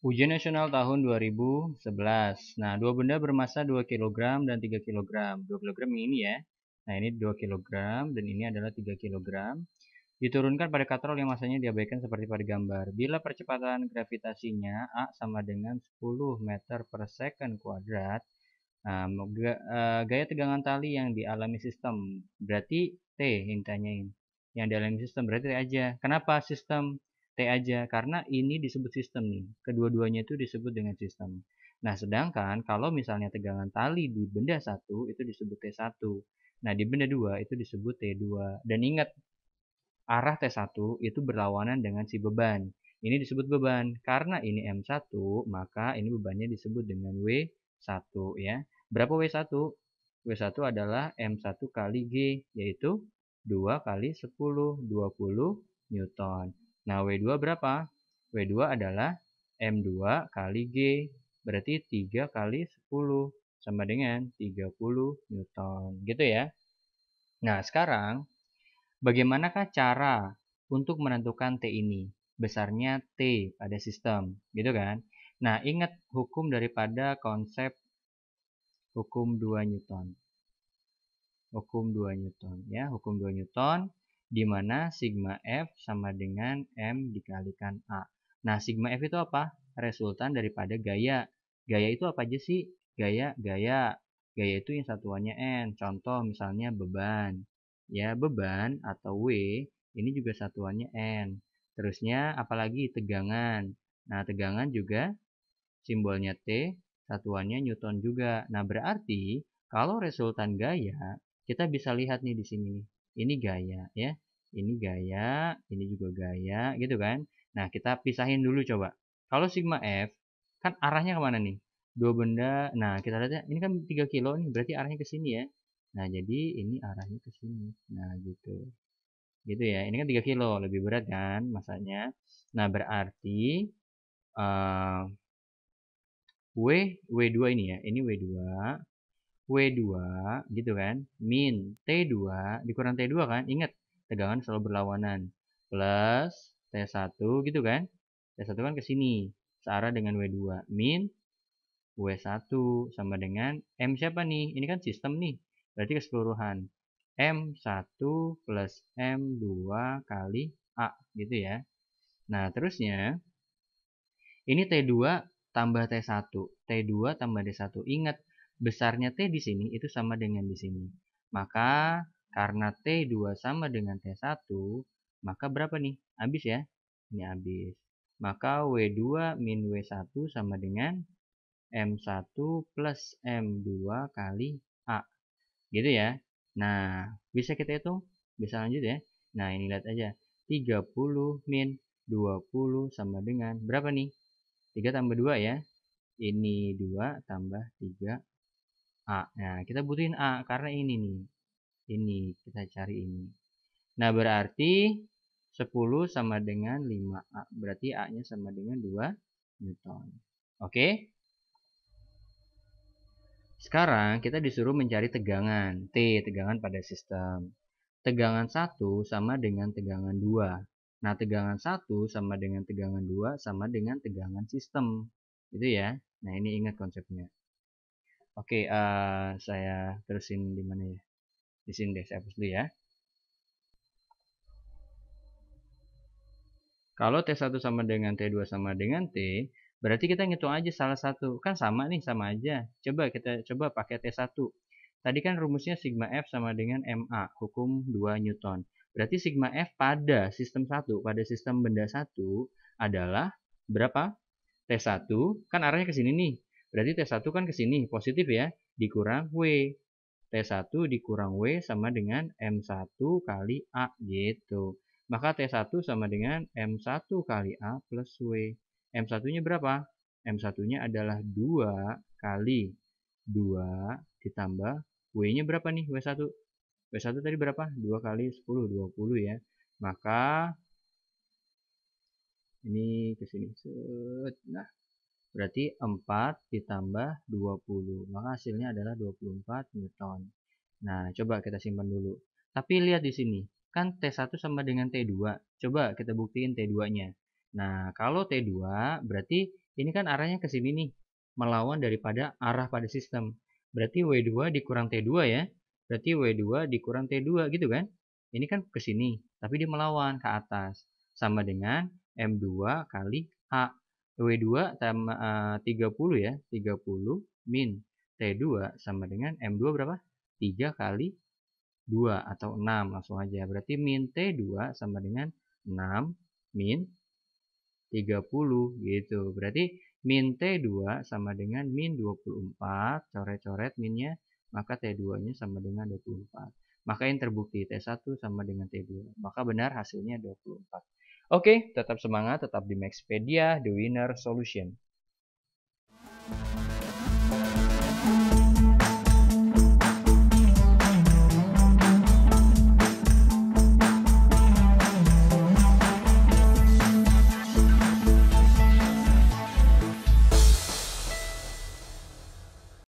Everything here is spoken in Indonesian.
Ujian nasional tahun 2011. Nah, dua benda bermassa 2 kg dan 3 kg. 2 kg yang ini ya. Nah, ini 2 kg dan ini adalah 3 kg. Diturunkan pada katrol yang masanya diabaikan seperti pada gambar. Bila percepatan gravitasinya A sama dengan 10 meter per second kuadrat, nah, gaya tegangan tali yang dialami sistem. Berarti T yang ditanyain. Yang dialami sistem berarti T aja. Kenapa sistem? T aja. Karena ini disebut sistem nih. Kedua-duanya itu disebut dengan sistem. Nah, sedangkan kalau misalnya tegangan tali di benda 1 itu disebut T1. Nah, di benda 2 itu disebut T2. Dan ingat, arah T1 itu berlawanan dengan si beban. Ini disebut beban. Karena ini M1, maka ini bebannya disebut dengan W1 ya. Berapa W1? W1 adalah M1 kali G, yaitu 2 kali 10, 20 Newton. Nah, W2 berapa? W2 adalah M2 kali G, berarti 3 kali 10, sama dengan 30 Newton. Gitu ya. Nah, sekarang bagaimanakah cara untuk menentukan T ini? Besarnya T pada sistem, gitu kan? Nah, ingat hukum daripada konsep hukum 2 Newton. Hukum 2 Newton ya, hukum 2 Newton di mana sigma F sama dengan M dikalikan A. Nah, sigma F itu apa? Resultan daripada gaya. Gaya itu apa aja sih? Gaya. Gaya itu yang satuannya N. Contoh misalnya beban. Ya, beban atau W ini juga satuannya N. Terusnya apalagi tegangan. Nah, tegangan juga simbolnya T, satuannya Newton juga. Nah, berarti kalau resultan gaya, kita bisa lihat nih di sini nih. Ini gaya ya. Ini gaya, ini juga gaya, gitu kan? Nah, kita pisahin dulu coba. Kalau sigma F, kan arahnya kemana nih? Dua benda. Nah, kita lihat ya, ini kan 3 kilo nih, berarti arahnya ke sini ya. Nah, jadi ini arahnya ke sini. Nah, gitu. Gitu ya. Ini kan 3 kilo, lebih berat kan masanya. Nah, berarti uh, W2 ini ya, ini W2 gitu kan, min T2 dikurang T2 kan, ingat tegangan selalu berlawanan, plus T1 gitu kan, T1 kan ke sini, searah dengan W2, min W1 sama dengan M siapa nih, ini kan sistem nih, berarti keseluruhan, M1 plus M2 kali A gitu ya. Nah, terusnya ini T2 tambah T1. T2 tambah T1. Ingat, besarnya T di sini itu sama dengan di sini. Maka karena T2 sama dengan T1, maka berapa nih? Habis ya? Ini habis. Maka W2 min W1 sama dengan M1 plus M2 kali A. Gitu ya. Nah, bisa kita hitung? Bisa lanjut ya. Nah, ini lihat aja. 30 min 20 sama dengan berapa nih? 3 tambah 2 ya. Ini 2 tambah 3 A. Nah, kita butuhin A karena ini nih. Ini kita cari ini. Nah, berarti 10 sama dengan 5A. Berarti A-nya sama dengan 2 Newton. Oke? Sekarang kita disuruh mencari tegangan. T, tegangan pada sistem. Tegangan 1 sama dengan tegangan 2. Nah, tegangan 1 sama dengan tegangan 2 sama dengan tegangan sistem. Itu ya. Nah, ini ingat konsepnya. Oke, saya terusin di mana ya? Di sini deh, saya hapus dulu ya. Kalau T1 sama dengan T2 sama dengan T, berarti kita ngitung aja salah satu. Kan sama nih, sama aja. Coba kita coba pakai T1. Tadi kan rumusnya sigma F sama dengan MA, hukum 2 Newton. Berarti sigma F pada sistem 1, pada sistem benda 1 adalah berapa? T1, kan arahnya ke sini nih. Berarti T1 kan ke sini, positif ya, dikurang W. T1 dikurang W sama dengan M1 kali A gitu. Maka T1 sama dengan M1 kali A plus W. M1-nya berapa? M1-nya adalah 2 kali 2 ditambah W-nya berapa nih? W1. W1 tadi berapa? 2 kali 10, 20 ya. Maka ini ke sini. Nah, berarti 4 ditambah 20. Maka hasilnya adalah 24 Newton. Nah, coba kita simpan dulu. Tapi lihat di sini. Kan T1 sama dengan T2. Coba kita buktiin T2-nya. Nah, kalau T2 berarti ini kan arahnya ke sini nih, melawan daripada arah pada sistem. Berarti W2 dikurang T2 ya. Berarti W2 dikurang T2 gitu kan. Ini kan ke sini, tapi dia melawan ke atas. Sama dengan M2 kali H. W2 sama 30 ya, 30 min T2 sama dengan M2 berapa? 3 kali 2 atau 6 langsung aja. Berarti min T2 sama dengan 6 min 30 gitu. Berarti min T2 sama dengan min 24, coret-coret minnya, maka T2-nya sama dengan 24. Maka yang terbukti T1 sama dengan T2. Maka benar hasilnya 24. Oke, tetap semangat, tetap di Maxpedia, the winner solution.